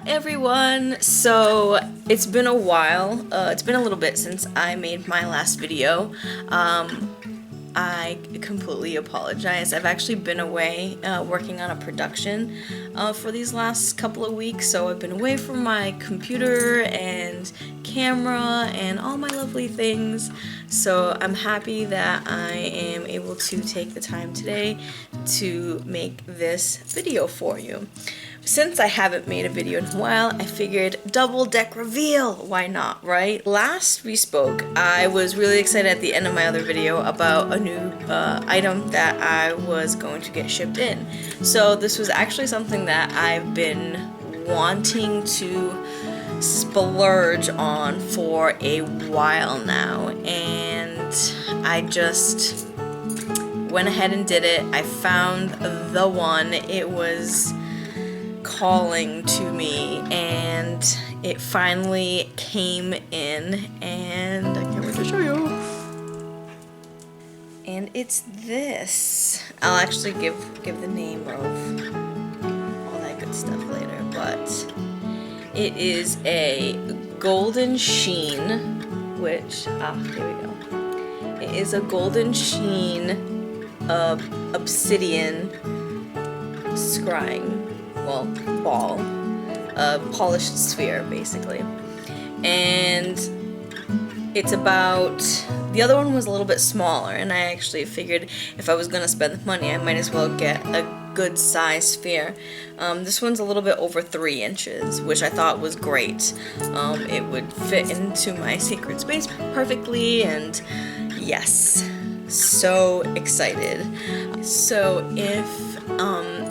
Everyone, so it's been a while. It's been a little bit since I made my last video. I completely apologize. I've actually been away working on a production for these last couple of weeks, so I've been away from my computer and camera and all my lovely things. So I'm happy that I am able to take the time today to make this video for you. Since I haven't made a video in a while, I figured double deck reveal, why not, right? Last we spoke, I was really excited at the end of my other video about a new item that I was going to get shipped in. So this was actually something that I've been wanting to splurge on for a while now, and I just went ahead and did it. I found the one. It was calling to me, and it finally came in, and I can't wait to show you. And it's this. I'll actually give the name of all that good stuff later, but it is a golden sheen, which here we go. It is a golden sheen obsidian scrying, well, ball, a polished sphere basically, and it's about, the other one was a little bit smaller, and I actually figured if I was gonna spend the money I might as well get a good size sphere. This one's a little bit over 3 inches, which I thought was great. It would fit into my secret space perfectly, and yes, so excited. So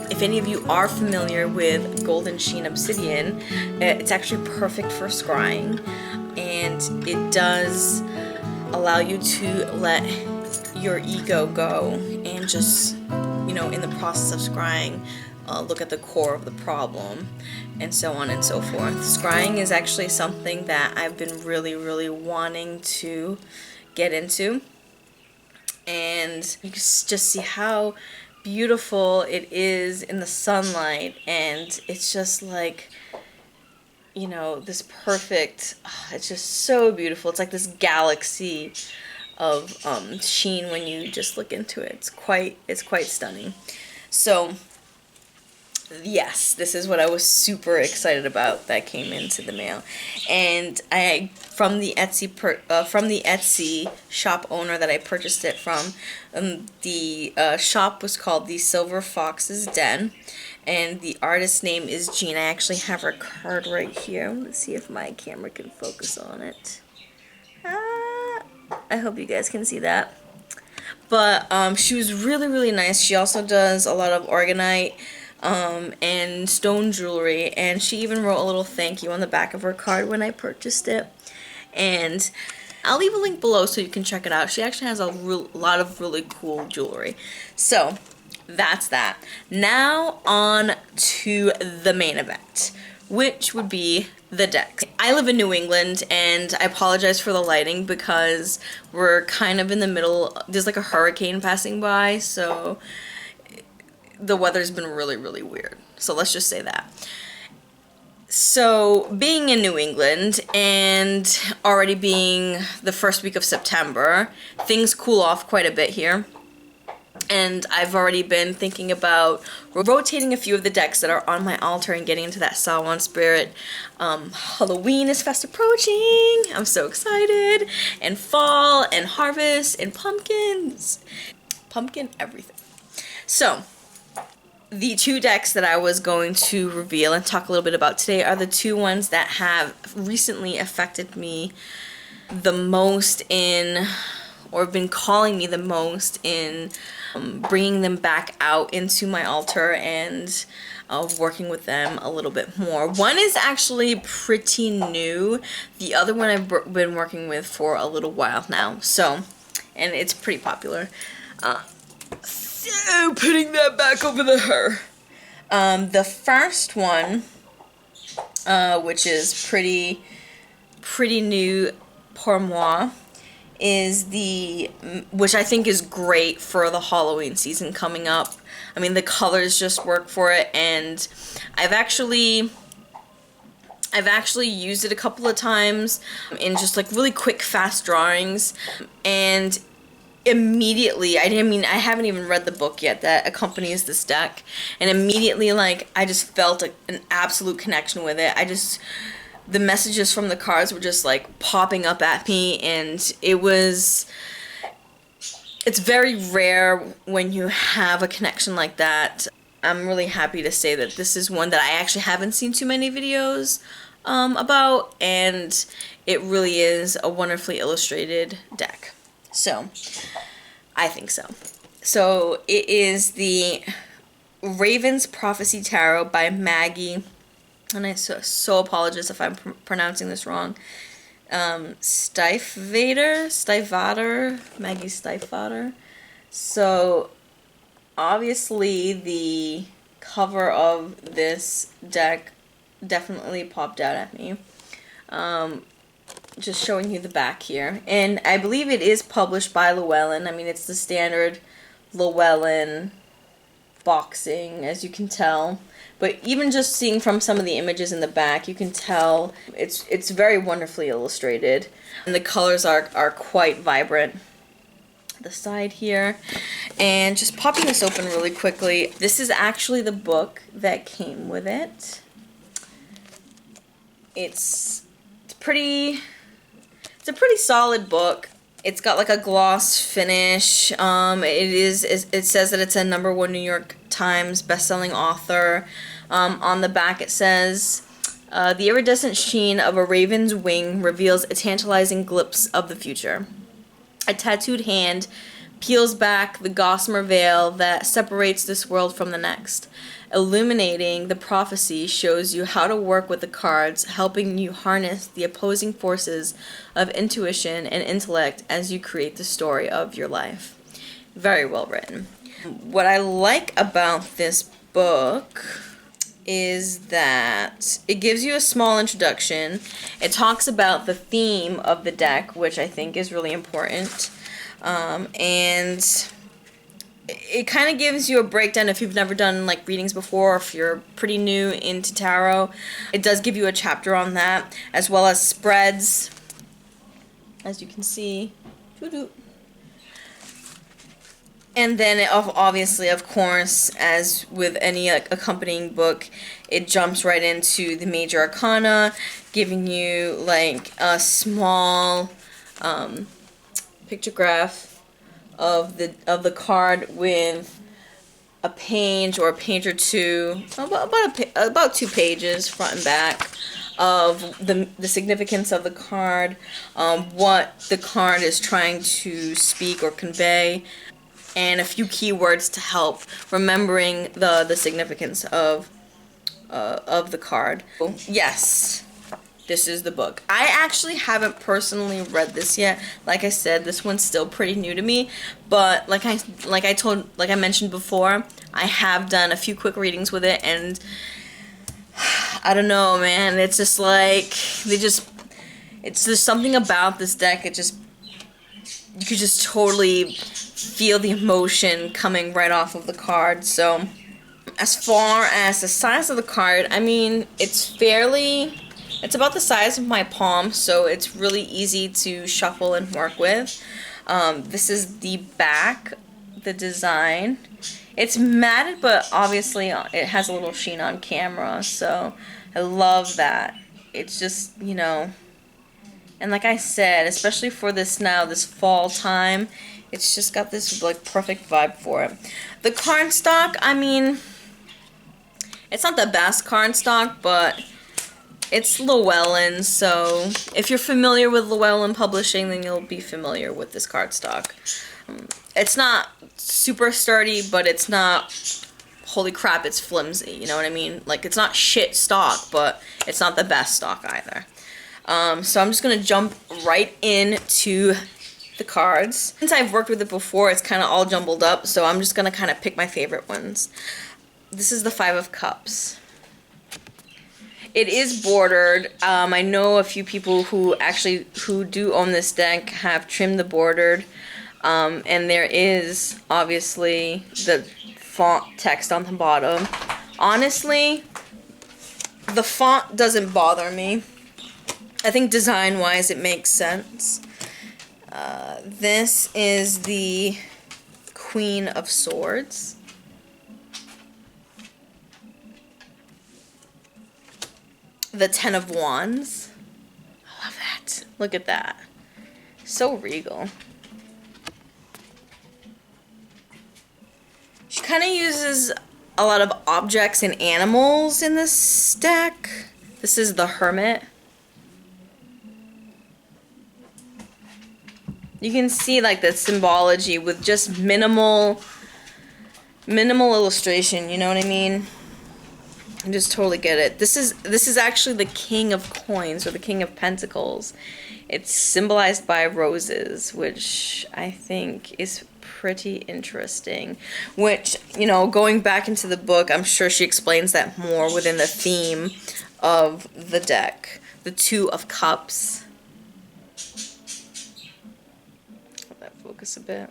if any of you are familiar with golden sheen obsidian, it's actually perfect for scrying, and it does allow you to let your ego go and just, you know, in the process of scrying, look at the core of the problem, and so on and so forth. Scrying is actually something that I've been really wanting to get into, and you can just see how beautiful it is in the sunlight, and it's just like, you know, this perfect, it's just so beautiful. It's like this galaxy of sheen when you just look into it. It's quite stunning. So yes, this is what I was super excited about that came into the mail, and I from the Etsy shop owner that I purchased it from. The shop was called the Silver Fox's Den, and the artist's name is Jean. I actually have her card right here. Let's see if my camera can focus on it. I hope you guys can see that. But she was really nice. She also does a lot of orgonite and stone jewelry, and she even wrote a little thank you on the back of her card when I purchased it, and I'll leave a link below so you can check it out. She actually has a lot of really cool jewelry. So that's that. Now on to the main event, which would be the decks. I live in New England, and I apologize for the lighting because we're kind of in the middle. There's like a hurricane passing by, so the weather's been really weird. So let's just say that. So being in New England and already being the first week of September, things cool off quite a bit here. And I've already been thinking about rotating a few of the decks that are on my altar and getting into that Samhain spirit. Halloween is fast approaching. I'm so excited. And fall and harvest and pumpkins. Pumpkin everything. So the 2 decks that I was going to reveal and talk a little bit about today are the 2 ones that have recently affected me the most in, or been calling me the most in, bringing them back out into my altar and working with them a little bit more. One is actually pretty new. The other one I've been working with for a little while now. So, and it's pretty popular. So putting that back over there. The first one, which is pretty new pour moi, is which I think is great for the Halloween season coming up. I mean, the colors just work for it, and I've actually I've actually used it a couple of times in just like really quick, fast drawings, and immediately, I haven't even read the book yet that accompanies this deck, and immediately, like, I just felt an absolute connection with it. The messages from the cards were just like popping up at me, and it's very rare when you have a connection like that. I'm really happy to say that this is one that I actually haven't seen too many videos about, and it really is a wonderfully illustrated deck. So, I think so. So, it is the Raven's Prophecy Tarot by Maggie, and I so apologize if I'm pronouncing this wrong. Stiefvater, Maggie Stiefvater. So, obviously the cover of this deck definitely popped out at me. Just showing you the back here. And I believe it is published by Llewellyn. I mean, it's the standard Llewellyn boxing, as you can tell. But even just seeing from some of the images in the back, you can tell it's very wonderfully illustrated. And the colors are quite vibrant. The side here. And just popping this open really quickly. This is actually the book that came with it. It's a pretty solid book. It's got like a gloss finish. It says that it's a #1 New York Times bestselling author. On the back it says, the iridescent sheen of a raven's wing reveals a tantalizing glimpse of the future. A tattooed hand peels back the gossamer veil that separates this world from the next. Illuminating the prophecy shows you how to work with the cards, helping you harness the opposing forces of intuition and intellect as you create the story of your life. Very well written. What I like about this book is that it gives you a small introduction. It talks about the theme of the deck, which I think is really important. And it kind of gives you a breakdown if you've never done like readings before, or if you're pretty new into tarot. It does give you a chapter on that, as well as spreads, as you can see. And then obviously, of course, as with any accompanying book, it jumps right into the major arcana, giving you like a small pictograph of the card with a page or a page or two, about 2 pages front and back, of the significance of the card, what the card is trying to speak or convey, and a few keywords to help remembering the significance of the card. Like, this is the book. I actually haven't personally read this yet. Like I said, this one's still pretty new to me, but like I mentioned before, I have done a few quick readings with it, and I don't know, man. It's just like there's something about this deck. You could just totally feel the emotion coming right off of the card. So, as far as the size of the card, I mean, it's about the size of my palm, so it's really easy to shuffle and work with. This is the back, the design. It's matted, but obviously it has a little sheen on camera, so I love that. It's just, and like I said, especially for this fall time, it's just got this like perfect vibe for it. The cardstock, I mean, it's not the best cardstock, but it's Llewellyn, so if you're familiar with Llewellyn Publishing, then you'll be familiar with this cardstock. It's not super sturdy, but it's not, holy crap, it's flimsy, you know what I mean? Like, it's not shit stock, but it's not the best stock either. So I'm just going to jump right into the cards. Since I've worked with it before, it's kind of all jumbled up, so I'm just going to kind of pick my favorite ones. This is the 5 of Cups. It is bordered. I know a few people who do own this deck have trimmed the bordered, and there is obviously the font text on the bottom. Honestly, The font doesn't bother me. I think design-wise it makes sense. This is the Queen of Swords. The Ten of Wands. I love that. Look at that. So regal. She kind of uses a lot of objects and animals in this deck. This is the Hermit. You can see like the symbology with just minimal illustration, you know what I mean? I just totally get it. This is actually the King of Coins, or the King of Pentacles. It's symbolized by roses, which I think is pretty interesting. Which, you know, going back into the book, I'm sure she explains that more within the theme of the deck. The Two of Cups. Let that focus a bit.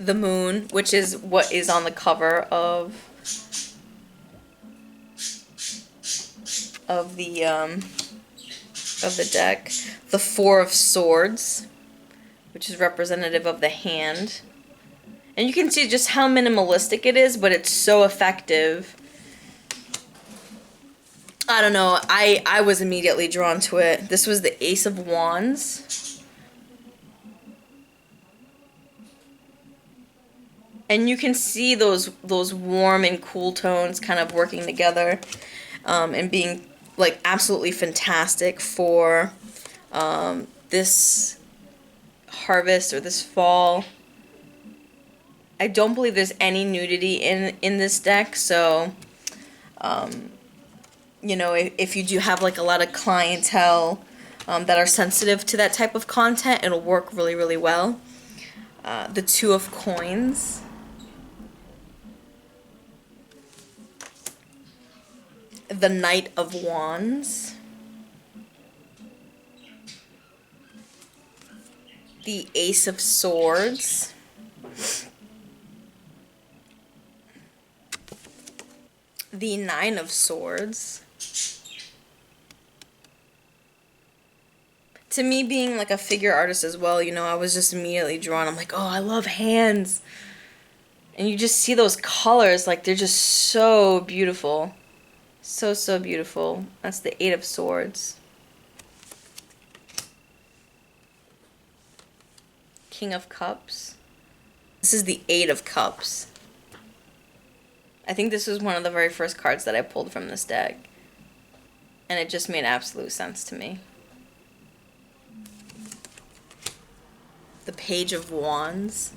The Moon, which is what is on the cover of the deck. The Four of Swords, which is representative of the hand. And you can see just how minimalistic it is, but it's so effective. I don't know, I was immediately drawn to it. This was the Ace of Wands. And you can see those warm and cool tones kind of working together, and being like absolutely fantastic for this harvest or this fall. I don't believe there's any nudity in this deck, so you know, if you do have like a lot of clientele that are sensitive to that type of content, it'll work really, really well. The Two of Coins. The Knight of Wands. The Ace of Swords. The Nine of Swords. To me, being like a figure artist as well, you know, I was just immediately drawn. I'm like, oh, I love hands. And you just see those colors, like they're just so beautiful. So, so beautiful. That's the Eight of Swords. King of Cups. This is the Eight of Cups. I think this was one of the very first cards that I pulled from this deck. And it just made absolute sense to me. The Page of Wands.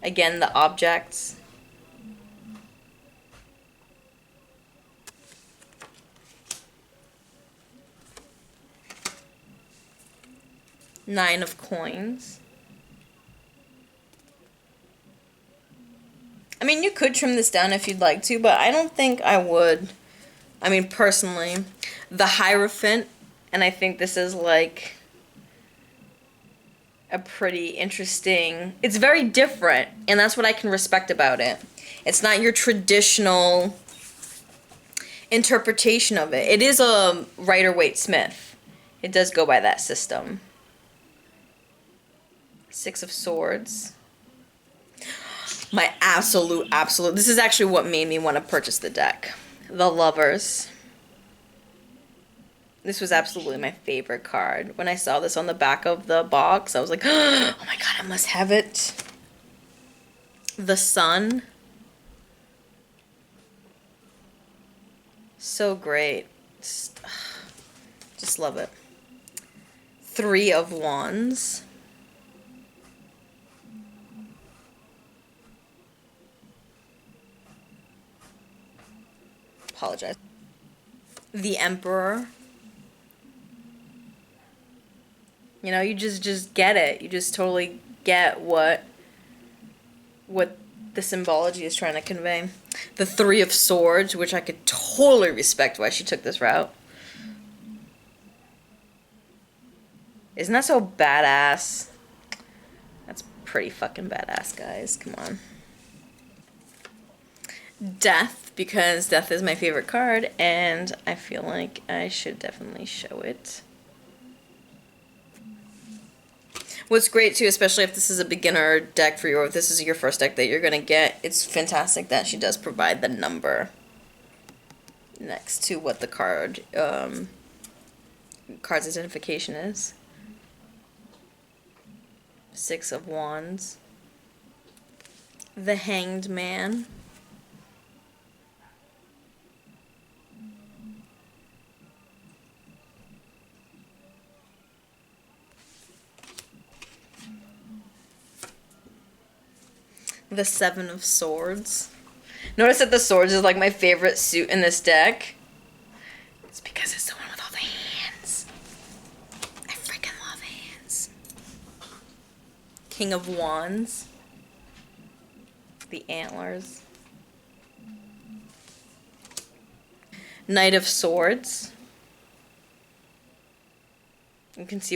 Again, the objects. Nine of Coins. I mean, you could trim this down if you'd like to, but I don't think I would. I mean, personally. The Hierophant, and I think this is like a pretty interesting... It's very different, and that's what I can respect about it. It's not your traditional interpretation of it. It is a Rider-Waite-Smith. It does go by that system. Six of Swords. My absolute, this is actually what made me want to purchase the deck. The Lovers. This was absolutely my favorite card. When I saw this on the back of the box, I was like, oh my god, I must have it. The Sun. So great. Just love it. Three of Wands. Apologize. The Emperor. You know, you just get it. You just totally get what the symbology is trying to convey. The Three of Swords, which I could totally respect why she took this route. Isn't that so badass? That's pretty fucking badass, guys. Come on. Death, because Death is my favorite card, and I feel like I should definitely show it. What's great too, especially if this is a beginner deck for you, or if this is your first deck that you're going to get, it's fantastic that she does provide the number next to what the card's identification is. Six of Wands. The Hanged Man. The Seven of Swords. Notice that the swords is like my favorite suit in this deck. It's because it's the one with all the hands. I freaking love hands. King of Wands. The Antlers. Knight of Swords. You can see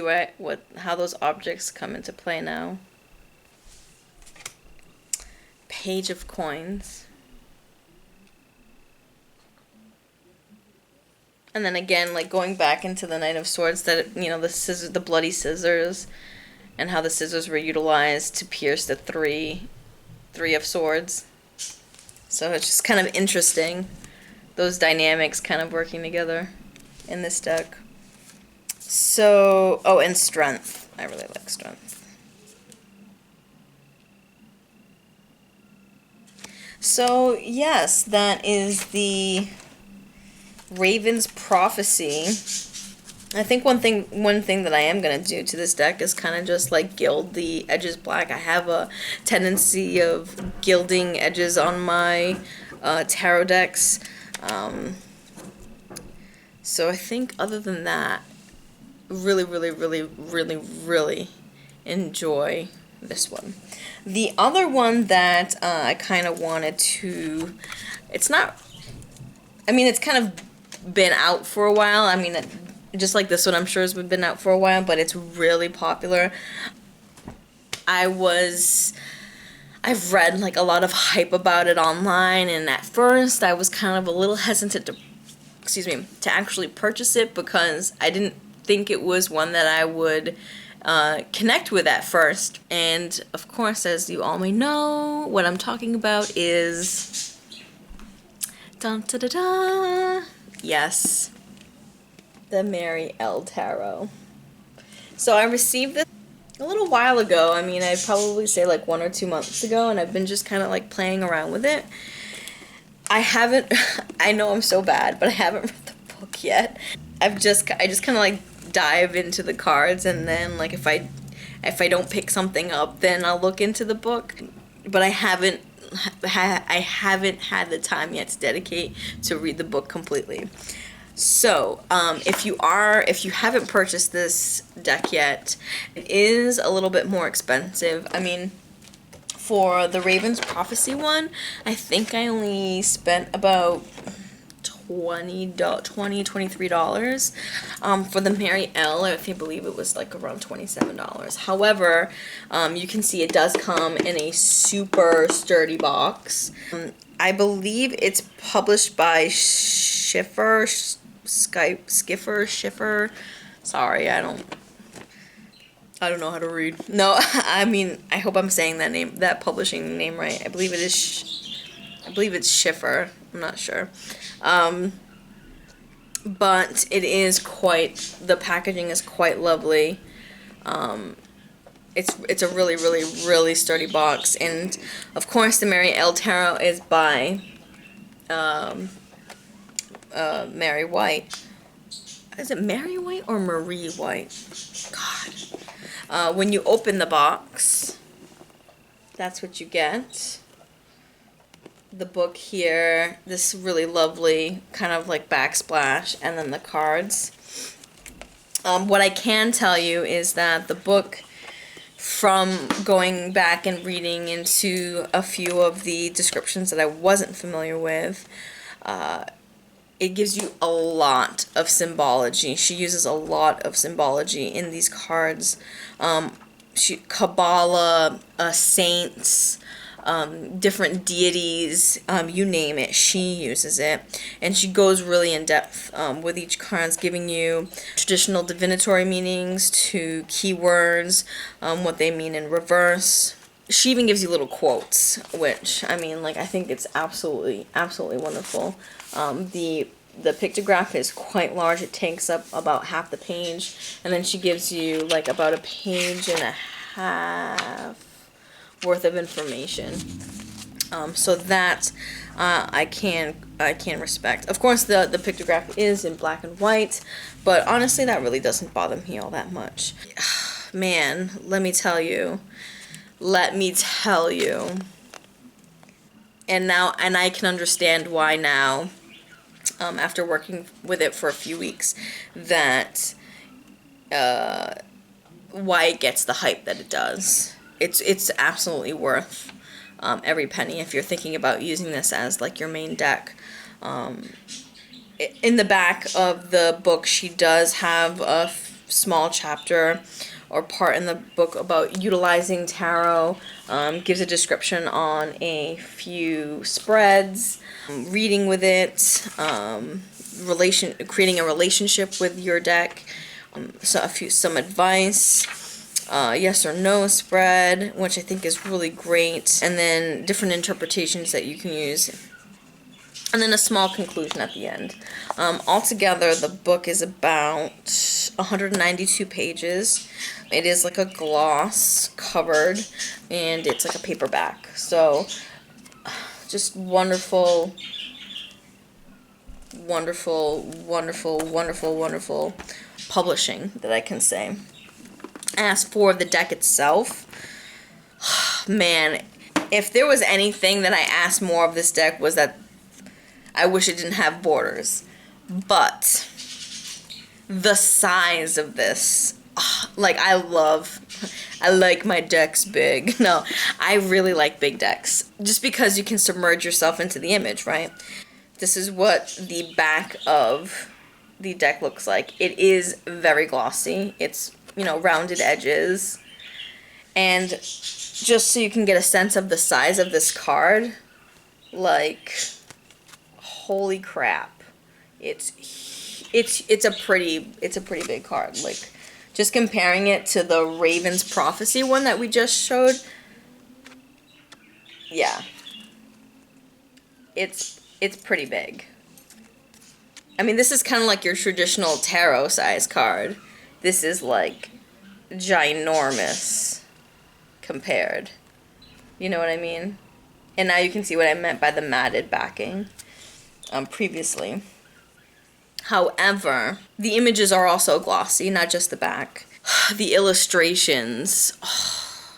how those objects come into play now. Page of Coins. And then again, like going back into the Knight of Swords, that, you know, the scissors, the bloody scissors, and how the scissors were utilized to pierce the three of swords. So it's just kind of interesting, those dynamics kind of working together in this deck. So, oh, and Strength. I really like Strength. So, yes, that is the Raven's Prophecy. I think one thing that I am going to do to this deck is kind of just like gild the edges black. I have a tendency of gilding edges on my tarot decks. So I think other than that, really, really, really, really, really enjoy this one. The other one that I kind of wanted to, it's not, I mean, it's kind of been out for a while. I mean, just like this one, I'm sure has been out for a while, but it's really popular. I've read like a lot of hype about it online, and at first I was kind of a little hesitant to actually purchase it, because I didn't think it was one that I would connect with at first. And of course, as you all may know, what I'm talking about is dun, da, da, da. Yes, the Mary L. Tarot. So I received this a little while ago. I mean, I'd probably say like 1 or 2 months ago, and I've been just kind of like playing around with it. I haven't, I know I'm so bad, but I haven't read the book yet. I just kind of like dive into the cards, and then like if I don't pick something up, then I'll look into the book. But I haven't had the time yet to dedicate to read the book completely. So if you haven't purchased this deck yet, it is a little bit more expensive. I mean, for the Raven's Prophecy one, I think I only spent about $23. For the Mary L, I believe it was like around $27. However, you can see it does come in a super sturdy box. I believe it's published by Schiffer. Sorry, I don't know how to read. No, I mean, I hope I'm saying that publishing name right. I believe it's Schiffer. I'm not sure. But it is the packaging is quite lovely. It's a really, really, really sturdy box. And of course, the Mary L. Tarot is by Mary White. Is it Mary White or Marie White? God. When you open the box, that's what you get. The book here, this really lovely kind of like backsplash, and then the cards. What I can tell you is that the book, from going back and reading into a few of the descriptions that I wasn't familiar with, it gives you a lot of symbology. She uses a lot of symbology in these cards. Kabbalah, saints, different deities, you name it, she uses it. And she goes really in depth with each cards, giving you traditional divinatory meanings to keywords, what they mean in reverse. She even gives you little quotes, which, I mean, like, I think it's absolutely, absolutely wonderful. The pictograph is quite large. It takes up about half the page, and then she gives you like about a page and a half worth of information. So that I can respect. Of course, the pictograph is in black and white, but honestly, that really doesn't bother me all that much. Man, let me tell you. And I can understand why now. After working with it for a few weeks, that why it gets the hype that it does. It's absolutely worth every penny if you're thinking about using this as like your main deck. In the back of the book, she does have a small chapter or part in the book about utilizing tarot. Gives a description on a few spreads, reading with it, creating a relationship with your deck, some advice, yes or no spread, which I think is really great, and then different interpretations that you can use, and then a small conclusion at the end. Altogether, the book is about 192 pages. It is like a gloss covered, and it's like a paperback. So, just wonderful, wonderful, wonderful, wonderful, wonderful publishing that I can say. As for the deck itself, man, if there was anything that I asked more of this deck was that I wish it didn't have borders. But the size of this, like, I like my decks big. No, I really like big decks. Just because you can submerge yourself into the image, right? This is what the back of the deck looks like. It is very glossy. It's, rounded edges. And just so you can get a sense of the size of this card, like, holy crap. It's a pretty big card. Like, just comparing it to the Raven's Prophecy one that we just showed, yeah, it's pretty big. I mean, this is kind of like your traditional tarot size card. This is like ginormous compared. You know what I mean? And now you can see what I meant by the matted backing previously. However, the images are also glossy, not just the back. The illustrations. Oh,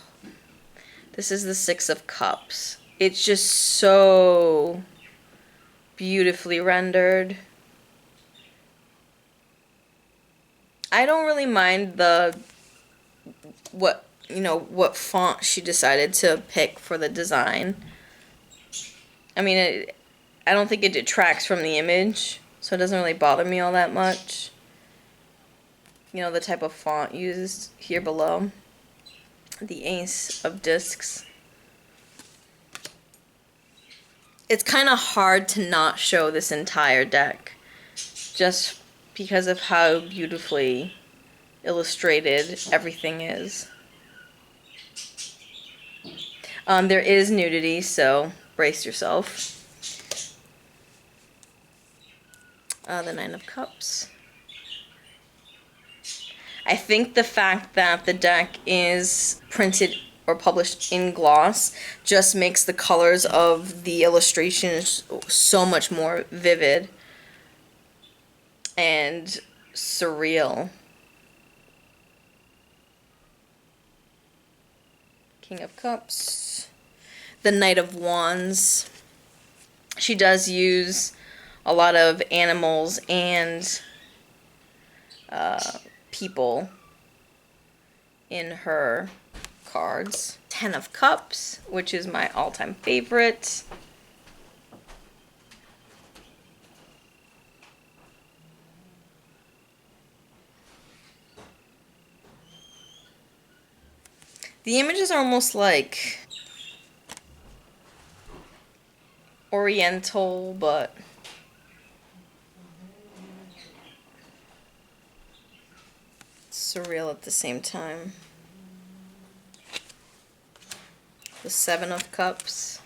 this is the Six of Cups. It's just so beautifully rendered. I don't really mind what font she decided to pick for the design. I mean, I don't think it detracts from the image, so it doesn't really bother me all that much. The type of font used here below. The Ace of Discs. It's kind of hard to not show this entire deck, just because of how beautifully illustrated everything is. There is nudity, so brace yourself. The Nine of Cups. I think the fact that the deck is printed or published in gloss just makes the colors of the illustrations so much more vivid and surreal. King of Cups. The Knight of Wands. She does use a lot of animals and people in her cards. Ten of Cups, which is my all-time favorite. The images are almost like oriental, but surreal at the same time. The Seven of Cups.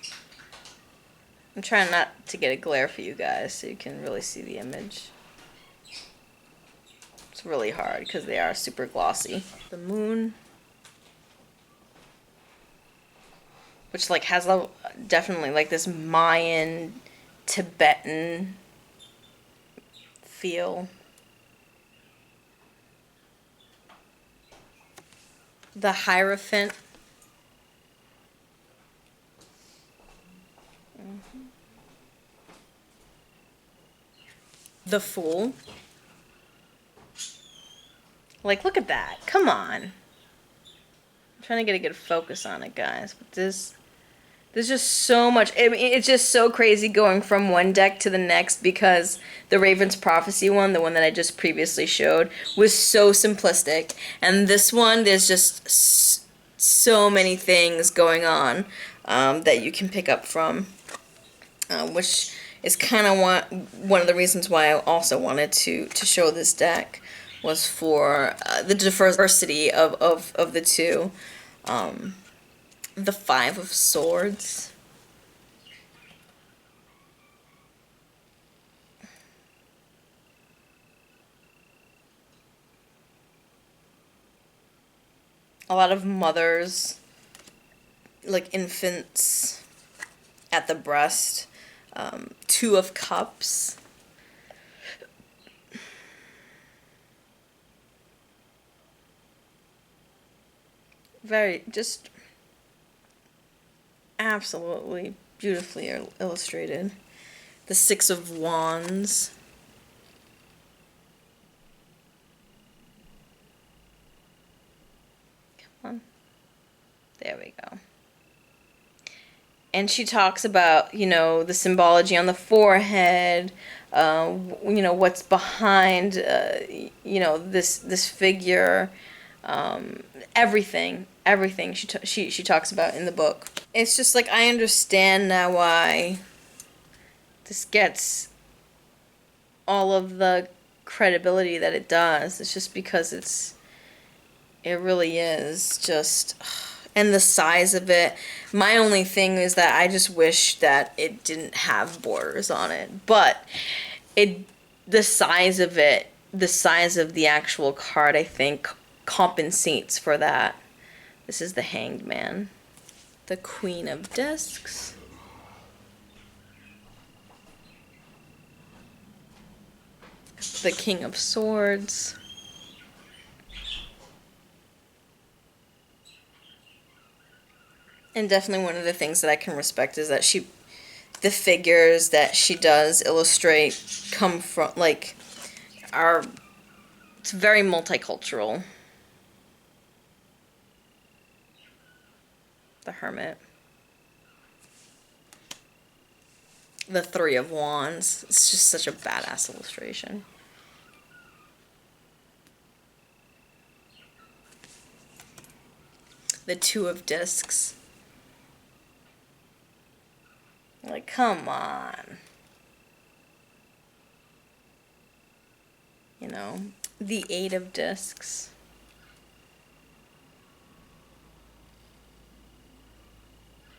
I'm trying not to get a glare for you guys so you can really see the image. It's really hard because they are super glossy. The moon, which like has a definitely like this Mayan, Tibetan feel. The Hierophant. The Fool. Like, look at that. Come on. I'm trying to get a good focus on it, guys. But there's just so much. I mean, it's just so crazy going from one deck to the next because the Raven's Prophecy one, the one that I just previously showed, was so simplistic. And this one, there's just so many things going on that you can pick up from, which is kind of one of the reasons why I also wanted to show this deck, was for the diversity of the two. The Five of Swords. A lot of mothers, like infants at the breast. Two of Cups. Very, just absolutely beautifully illustrated. The Six of Wands. Come on. There we go. And she talks about, you know, the symbology on the forehead, you know, what's behind, you know, this figure, everything she talks about in the book. It's just like, I understand now why this gets all of the credibility that it does. It's just because it really is just, and the size of it. My only thing is that I just wish that it didn't have borders on it, but the size of it, the size of the actual card, I think compensates for that. This is the Hanged Man. The Queen of Discs. The King of Swords. And definitely one of the things that I can respect is that the figures that she does illustrate come from, like, it's very multicultural. The Hermit. The Three of Wands. It's just such a badass illustration. The Two of Discs. Like, come on. You know, the Eight of Discs.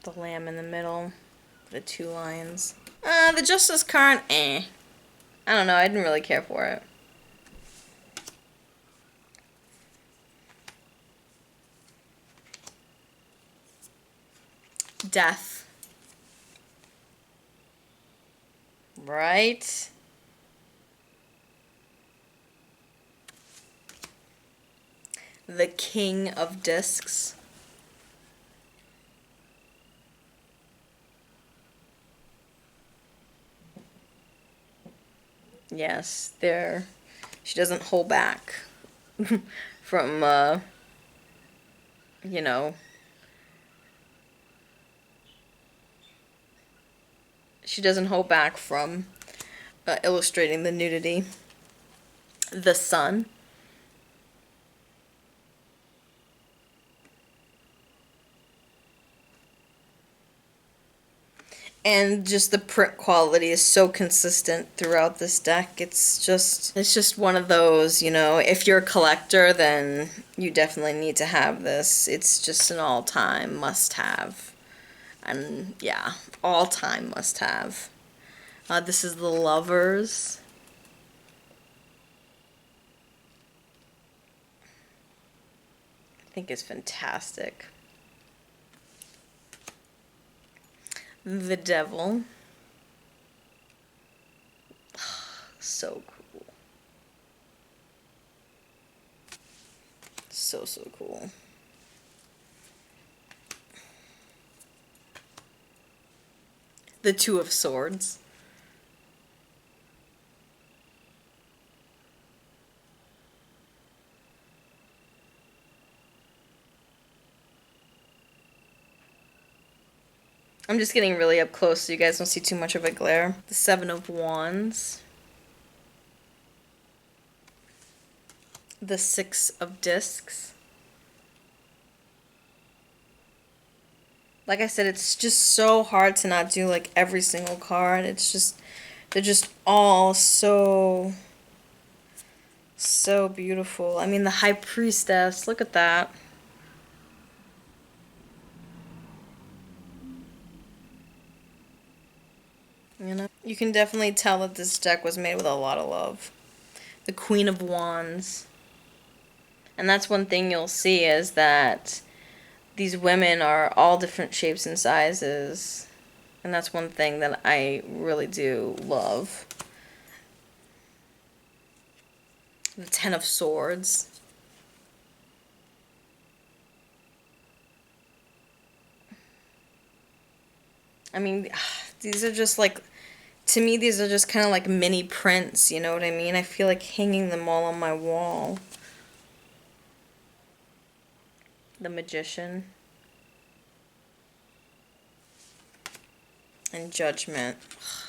The Lamb in the middle. The two lions. The Justice card, I don't know, I didn't really care for it. Death. Right? The King of Discs. Yes, she doesn't hold back from, you know, she doesn't hold back from illustrating the nudity. The Sun. And just the print quality is so consistent throughout this deck. It's just one of those, you know, if you're a collector, then you definitely need to have this. It's just an all-time must-have. And yeah, all-time must-have. This is the Lovers. I think it's fantastic. The Devil. So cool. So, so cool. The Two of Swords. I'm just getting really up close so you guys don't see too much of a glare. The Seven of Wands. The Six of Discs. Like I said, it's just so hard to not do like every single card. It's just, they're just all so beautiful. I mean, the High Priestess, look at that. You know, you can definitely tell that this deck was made with a lot of love. The Queen of Wands. And that's one thing you'll see is that these women are all different shapes and sizes. And that's one thing that I really do love. The Ten of Swords. I mean, these are just like, to me, these are just kind of like mini prints, you know what I mean? I feel like hanging them all on my wall. The Magician. And Judgment.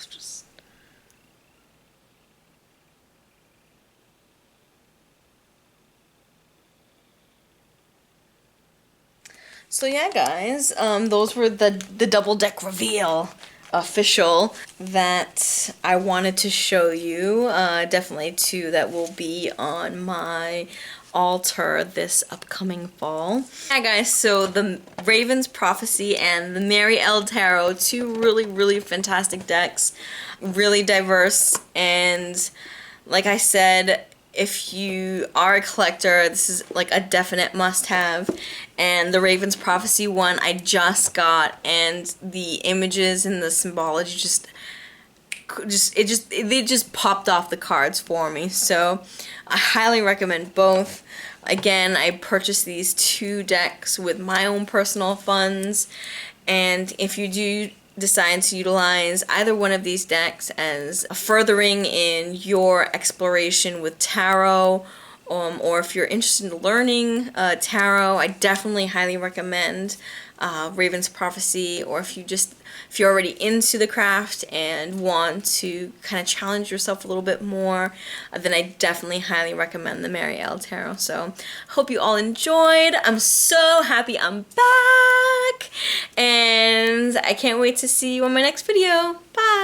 Just... So yeah, guys, those were the double deck reveal official that I wanted to show you. Definitely two that will be on my altar this upcoming fall. Yeah, guys, so the Raven's Prophecy and the Mary L. Tarot, two really fantastic decks, really diverse, and like I said, if you are a collector, this is like a definite must-have. And the Raven's Prophecy one I just got, and the images and the symbology they just popped off the cards for me. So I highly recommend both. Again, I purchased these two decks with my own personal funds, and if you do decide to utilize either one of these decks as a furthering in your exploration with tarot, or if you're interested in learning tarot, I definitely highly recommend Raven's Prophecy. Or if you're already into the craft and want to kind of challenge yourself a little bit more, then I definitely highly recommend the Mary L. Tarot. So hope you all enjoyed. I'm so happy I'm back, and I can't wait to see you on my next video. Bye!